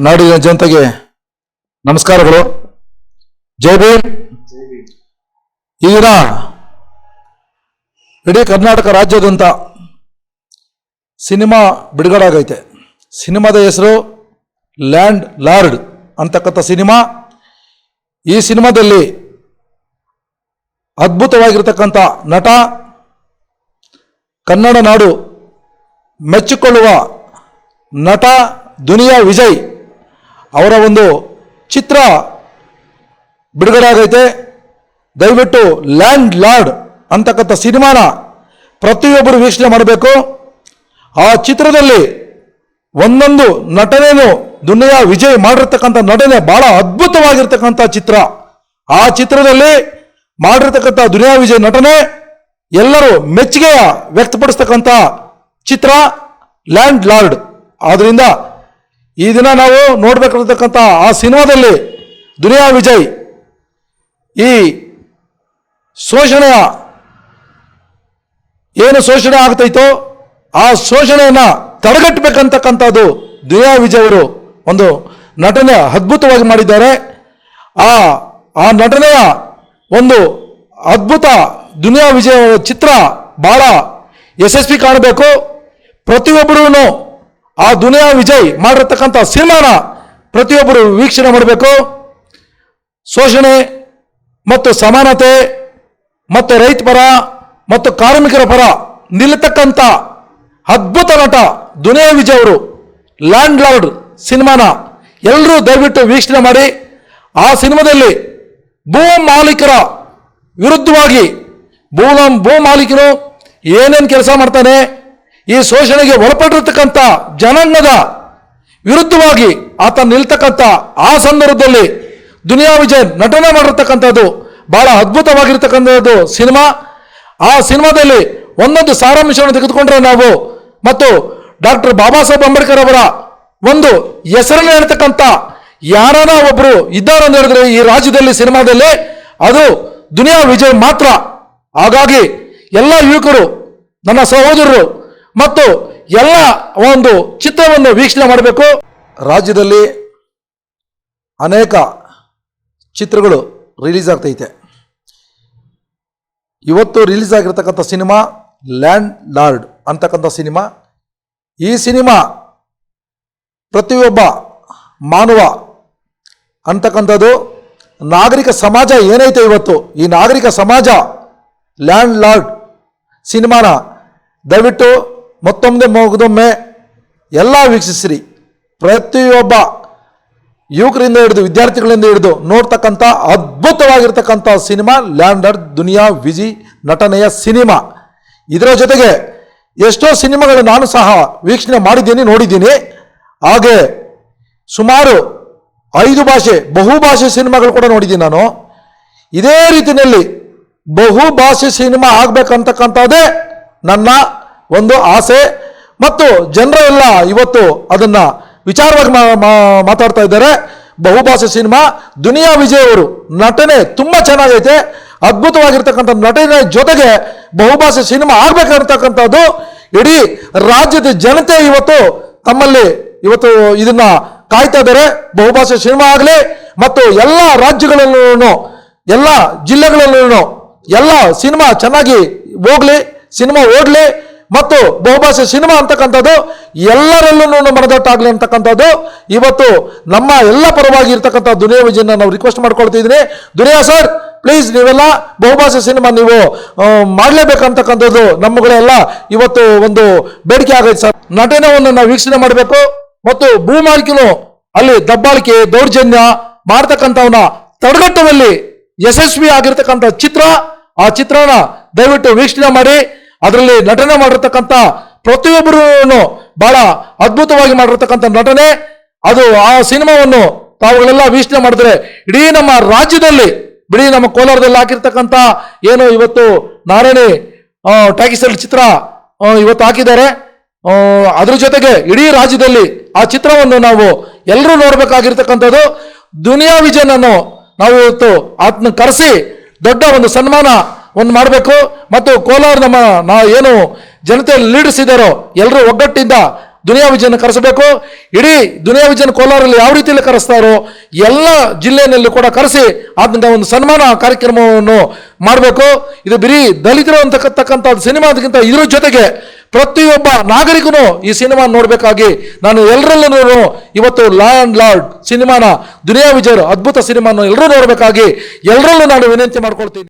ನಾಡಿನ ಜನತೆಗೆ ನಮಸ್ಕಾರಗಳು. ಜೈ ಭೀಮ್. ಈ ದಿನ ಇಡೀ ಕರ್ನಾಟಕ ರಾಜ್ಯಾದ್ಯಂತ ಸಿನಿಮಾ ಬಿಡುಗಡೆ ಆಗೈತೆ. ಸಿನಿಮಾದ ಹೆಸರು ಲ್ಯಾಂಡ್ ಲಾರ್ಡ್ ಅಂತಕ್ಕಂಥ ಸಿನಿಮಾ. ಈ ಸಿನಿಮಾದಲ್ಲಿ ಅದ್ಭುತವಾಗಿರ್ತಕ್ಕಂಥ ನಟ, ಕನ್ನಡ ನಾಡು ಮೆಚ್ಚಿಕೊಳ್ಳುವ ನಟ ದುನಿಯಾ ವಿಜಯ್ ಅವರ ಒಂದು ಚಿತ್ರ ಬಿಡುಗಡೆ ಆಗೈತೆ. ದಯವಿಟ್ಟು ಲ್ಯಾಂಡ್ ಲಾರ್ಡ್ ಅಂತಕ್ಕಂಥ ಸಿನಿಮಾನ ಪ್ರತಿಯೊಬ್ಬರು ವೀಕ್ಷಣೆ ಮಾಡಬೇಕು. ಆ ಚಿತ್ರದಲ್ಲಿ ಒಂದೊಂದು ನಟನೆಯೂ ದುನಿಯಾ ವಿಜಯ್ ಮಾಡಿರ್ತಕ್ಕಂಥ ನಟನೆ ಬಹಳ ಅದ್ಭುತವಾಗಿರ್ತಕ್ಕಂಥ ಚಿತ್ರ. ಆ ಚಿತ್ರದಲ್ಲಿ ಮಾಡಿರ್ತಕ್ಕಂಥ ದುನಿಯಾ ವಿಜಯ್ ನಟನೆ ಎಲ್ಲರೂ ಮೆಚ್ಚುಗೆಯ ವ್ಯಕ್ತಪಡಿಸ್ತಕ್ಕಂಥ ಚಿತ್ರ ಲ್ಯಾಂಡ್ ಲಾರ್ಡ್. ಆದ್ರಿಂದ ಈ ದಿನ ನಾವು ನೋಡ್ಬೇಕಿರ್ತಕ್ಕಂಥ ಆ ಸಿನಿಮಾದಲ್ಲಿ ದುನಿಯಾ ವಿಜಯ್ ಈ ಶೋಷಣೆಯ ಏನು ಶೋಷಣೆ ಆಗ್ತೈತೋ ಆ ಶೋಷಣೆಯನ್ನ ತಡೆಗಟ್ಟಬೇಕಂತಕ್ಕಂಥದ್ದು ದುನಿಯಾ ವಿಜಯ್ ಅವರು ಒಂದು ನಟನೆ ಅದ್ಭುತವಾಗಿ ಮಾಡಿದ್ದಾರೆ. ಆ ನಟನೆಯ ಒಂದು ಅದ್ಭುತ ದುನಿಯಾ ವಿಜಯ್ ಅವರ ಚಿತ್ರ ಬಹಳ ಯಶಸ್ವಿ ಕಾಣಬೇಕು. ಪ್ರತಿಯೊಬ್ಬರೂ ಆ ದುನಿಯಾ ವಿಜಯ್ ಮಾಡಿರ್ತಕ್ಕಂಥ ಸಿನಿಮಾನ ಪ್ರತಿಯೊಬ್ಬರು ವೀಕ್ಷಣೆ ಮಾಡಬೇಕು. ಶೋಷಣೆ ಮತ್ತು ಸಮಾನತೆ ಮತ್ತು ರೈತ ಪರ ಮತ್ತು ಕಾರ್ಮಿಕರ ಪರ ನಿಲ್ಲತಕ್ಕಂಥ ಅದ್ಭುತ ನಟ ದುನಿಯಾ ವಿಜಯ್ ಅವರು ಲ್ಯಾಂಡ್ ಲಾರ್ಡ್ ಸಿನಿಮಾನ ಎಲ್ಲರೂ ದಯವಿಟ್ಟು ವೀಕ್ಷಣೆ ಮಾಡಿ. ಆ ಸಿನಿಮಾದಲ್ಲಿ ಭೂ ಮಾಲೀಕರ ವಿರುದ್ಧವಾಗಿ ಭೂ ಮಾಲೀಕರು ಏನೇನು ಕೆಲಸ ಮಾಡ್ತಾನೆ, ಈ ಶೋಷಣೆಗೆ ಒಳಪಟ್ಟಿರ್ತಕ್ಕಂಥ ಜನಾಂಗದ ವಿರುದ್ಧವಾಗಿ ಆತ ನಿಲ್ತಕ್ಕಂಥ ಆ ಸಂದರ್ಭದಲ್ಲಿ ದುನಿಯಾ ವಿಜಯ್ ನಟನೆ ಮಾಡಿರ್ತಕ್ಕಂಥದ್ದು ಬಹಳ ಅದ್ಭುತವಾಗಿರ್ತಕ್ಕಂಥದ್ದು ಸಿನಿಮಾ. ಆ ಸಿನಿಮಾದಲ್ಲಿ ಒಂದೊಂದು ಸಾರಾಂಶವನ್ನು ತೆಗೆದುಕೊಂಡ್ರೆ ನಾವು ಮತ್ತು ಡಾಕ್ಟರ್ ಬಾಬಾ ಸಾಹೇಬ್ ಅಂಬೇಡ್ಕರ್ ಅವರ ಒಂದು ಹೆಸರನ್ನು ಹೇಳ್ತಕ್ಕಂಥ ಯಾರನ ಒಬ್ರು ಇದ್ದಾರೆ ಅಂತ ಹೇಳಿದ್ರೆ ಈ ರಾಜ್ಯದಲ್ಲಿ ಸಿನಿಮಾದಲ್ಲಿ ಅದು ದುನಿಯಾ ವಿಜಯ್ ಮಾತ್ರ. ಹಾಗಾಗಿ ಎಲ್ಲ ಯುವಕರು, ನನ್ನ ಸಹೋದರರು ಮತ್ತು ಎಲ್ಲ ಒಂದು ಚಿತ್ರವನ್ನು ವೀಕ್ಷಣೆ ಮಾಡಬೇಕು. ರಾಜ್ಯದಲ್ಲಿ ಅನೇಕ ಚಿತ್ರಗಳು ರಿಲೀಸ್ ಆಗ್ತೈತೆ. ಇವತ್ತು ರಿಲೀಸ್ ಆಗಿರ್ತಕ್ಕಂಥ ಸಿನಿಮಾ ಲ್ಯಾಂಡ್ ಲಾರ್ಡ್ ಅಂತಕ್ಕಂಥ ಸಿನಿಮಾ. ಈ ಸಿನಿಮಾ ಪ್ರತಿಯೊಬ್ಬ ಮಾನವ ಅಂತಕ್ಕಂಥದ್ದು ನಾಗರಿಕ ಸಮಾಜ ಏನೈತೆ ಇವತ್ತು ಈ ನಾಗರಿಕ ಸಮಾಜ ಲ್ಯಾಂಡ್ ಲಾರ್ಡ್ ಸಿನಿಮಾನ ದಯವಿಟ್ಟು ಮತ್ತೊಮ್ಮೆ ಎಲ್ಲ ವೀಕ್ಷಿಸಿರಿ. ಪ್ರತಿಯೊಬ್ಬ ಯುವಕರಿಂದ ಹಿಡಿದು ವಿದ್ಯಾರ್ಥಿಗಳಿಂದ ಹಿಡಿದು ನೋಡ್ತಕ್ಕಂಥ ಅದ್ಭುತವಾಗಿರ್ತಕ್ಕಂಥ cinema land lord Duniya Vijay ನಟನೆಯ ಸಿನಿಮಾ. ಇದರ ಜೊತೆಗೆ ಎಷ್ಟೋ ಸಿನಿಮಾಗಳು ನಾನು ಸಹ ವೀಕ್ಷಣೆ ಮಾಡಿದ್ದೀನಿ, ನೋಡಿದ್ದೀನಿ. ಹಾಗೆ ಸುಮಾರು 5 ಭಾಷೆ ಬಹುಭಾಷೆ ಸಿನಿಮಾಗಳು ಕೂಡ ನೋಡಿದ್ದೀನಿ ನಾನು. ಇದೇ ರೀತಿಯಲ್ಲಿ ಬಹುಭಾಷೆ ಸಿನಿಮಾ ಆಗ್ಬೇಕಂತಕ್ಕಂಥದ್ದೇ ನನ್ನ ಒಂದು ಆಸೆ ಮತ್ತು ಜನರೆಲ್ಲ ಇವತ್ತು ಅದನ್ನ ವಿಚಾರವಾಗಿ ಮಾತಾಡ್ತಾ ಇದ್ದಾರೆ. ಬಹುಭಾಷೆ ಸಿನಿಮಾ ದುನಿಯಾ ವಿಜಯ್ ಅವರು ನಟನೆ ತುಂಬಾ ಚೆನ್ನಾಗೈತೆ. ಅದ್ಭುತವಾಗಿರ್ತಕ್ಕಂಥ ನಟನೆ ಜೊತೆಗೆ ಬಹುಭಾಷೆ ಸಿನಿಮಾ ಆಗ್ಬೇಕಂತಕ್ಕಂಥದ್ದು ಇಡೀ ರಾಜ್ಯದ ಜನತೆ ಇವತ್ತು ತಮ್ಮಲ್ಲಿ ಇವತ್ತು ಇದನ್ನ ಕಾಯ್ತಾ ಇದ್ದಾರೆ. ಬಹುಭಾಷೆ ಸಿನಿಮಾ ಆಗಲಿ ಮತ್ತು ಎಲ್ಲ ರಾಜ್ಯಗಳಲ್ಲೂ ಎಲ್ಲ ಜಿಲ್ಲೆಗಳಲ್ಲೂ ಎಲ್ಲ ಸಿನಿಮಾ ಚೆನ್ನಾಗಿ ಹೋಗ್ಲಿ, ಸಿನಿಮಾ ಓಡ್ಲಿ ಮತ್ತು ಬಹುಭಾಷೆ ಸಿನಿಮಾ ಅಂತಕ್ಕಂಥದ್ದು ಎಲ್ಲರಲ್ಲೂ ಮನದಟ್ಟಾಗ್ಲಿ ಅಂತಕ್ಕಂಥದ್ದು ಇವತ್ತು ನಮ್ಮ ಎಲ್ಲ ಪರವಾಗಿ ಇರ್ತಕ್ಕಂಥ ದುನಿಯಾ ವಿಜಯನ್ನ ನಾವು ರಿಕ್ವೆಸ್ಟ್ ಮಾಡ್ಕೊಳ್ತಿದ್ದೀನಿ. ದುನಿಯಾ ಸರ್, ಪ್ಲೀಸ್ ನೀವೆಲ್ಲ ಬಹುಭಾಷೆ ಸಿನಿಮಾ ನೀವು ಮಾಡಲೇಬೇಕಂತಕ್ಕಂಥದ್ದು ನಮ್ಮಗಳೆಲ್ಲ ಇವತ್ತು ಒಂದು ಬೇಡಿಕೆ ಆಗೈತೆ ಸರ್. ನಟನೆಯನ್ನು ನಾವು ವೀಕ್ಷಣೆ ಮಾಡಬೇಕು ಮತ್ತು ಭೂ ಮಾಲೀಕನು ಅಲ್ಲಿ ದಬ್ಬಾಳಿಕೆ ದೌರ್ಜನ್ಯ ಮಾಡ್ತಕ್ಕಂಥವನ್ನ ತಡೆಗಟ್ಟುವಲ್ಲಿ ಯಶಸ್ವಿ ಆಗಿರ್ತಕ್ಕಂಥ ಚಿತ್ರ. ಆ ಚಿತ್ರನ ದಯವಿಟ್ಟು ವೀಕ್ಷಣೆ ಮಾಡಿ. ಅದರಲ್ಲಿ ನಟನೆ ಮಾಡಿರ್ತಕ್ಕಂಥ ಪ್ರತಿಯೊಬ್ಬರೂ ಬಹಳ ಅದ್ಭುತವಾಗಿ ಮಾಡಿರ್ತಕ್ಕಂಥ ನಟನೆ ಅದು. ಆ ಸಿನಿಮಾವನ್ನು ತಾವುಗಳೆಲ್ಲ ವೀಕ್ಷಣೆ ಮಾಡಿದ್ರೆ ಇಡೀ ನಮ್ಮ ರಾಜ್ಯದಲ್ಲಿ, ಇಡೀ ನಮ್ಮ ಕೋಲಾರದಲ್ಲಿ ಹಾಕಿರ್ತಕ್ಕಂಥ ಏನು ಇವತ್ತು ನಾರಾಯಣಿ ಟಾಕೀಸಲ್ಲಿ ಚಿತ್ರ ಇವತ್ತು ಹಾಕಿದ್ದಾರೆ. ಅದ್ರ ಜೊತೆಗೆ ಇಡೀ ರಾಜ್ಯದಲ್ಲಿ ಆ ಚಿತ್ರವನ್ನು ನಾವು ಎಲ್ಲರೂ ನೋಡ್ಬೇಕಾಗಿರ್ತಕ್ಕಂಥದ್ದು. ದುನಿಯಾ ವಿಜಯನನ್ನು ನಾವು ಇವತ್ತು ಆತನ ಕರೆಸಿ ದೊಡ್ಡ ಒಂದು ಸನ್ಮಾನ ಮಾಡಬೇಕು ಮತ್ತು ಕೋಲಾರ ನಮ್ಮ ಏನು ಜನತೆ ಲೀಡರ್ಸ್ ಇದ್ದಾರೋ ಎಲ್ಲರೂ ಒಗ್ಗಟ್ಟಿಂದ ದುನಿಯಾ ವಿಜಯನ ಕರೆಸಬೇಕು. ಇಡೀ ದುನಿಯಾ ವಿಜಯನ ಕೋಲಾರಲ್ಲಿ ಯಾವ ರೀತಿಯಲ್ಲಿ ಕರೆಸ್ತಾರೋ ಎಲ್ಲ ಜಿಲ್ಲೆಯಲ್ಲಿ ಕೂಡ ಕರೆಸಿ ಅದನ್ನ ಒಂದು ಸನ್ಮಾನ ಕಾರ್ಯಕ್ರಮವನ್ನು ಮಾಡಬೇಕು. ಇದು ಬರೀ ದಲಿತರು ಅಂತಕ್ಕಂಥ ಸಿನಿಮಾದಕ್ಕಿಂತ ಇದ್ರ ಜೊತೆಗೆ ಪ್ರತಿಯೊಬ್ಬ ನಾಗರಿಕನು ಈ ಸಿನಿಮಾ ನೋಡಬೇಕಾಗಿ ನಾನು ಎಲ್ಲರಲ್ಲೂ ಇವತ್ತು ಲಾ ಆ್ಯಂಡ್ ಲಾರ್ಡ್ ಸಿನಿಮಾನ ದುನಿಯಾ ವಿಜಯ್ ಅದ್ಭುತ ಸಿನಿಮಾನ ಎಲ್ಲರೂ ನೋಡಬೇಕಾಗಿ ಎಲ್ಲರಲ್ಲೂ ನಾನು ವಿನಂತಿ ಮಾಡ್ಕೊಳ್ತೀನಿ.